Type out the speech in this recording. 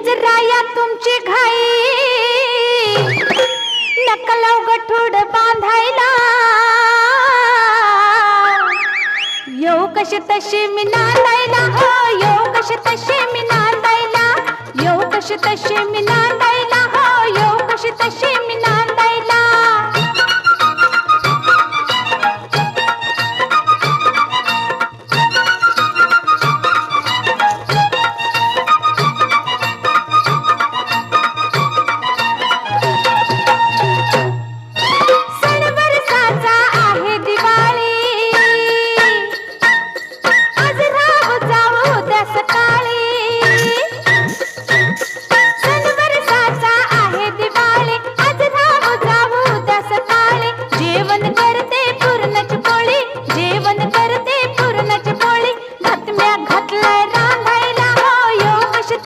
राया तुमची घाई नका लाव गठोड बांधायला येऊ कशी तशी मी नांदायला हो येऊ कशी तशी मी नांदायला येऊ कशी तशी मी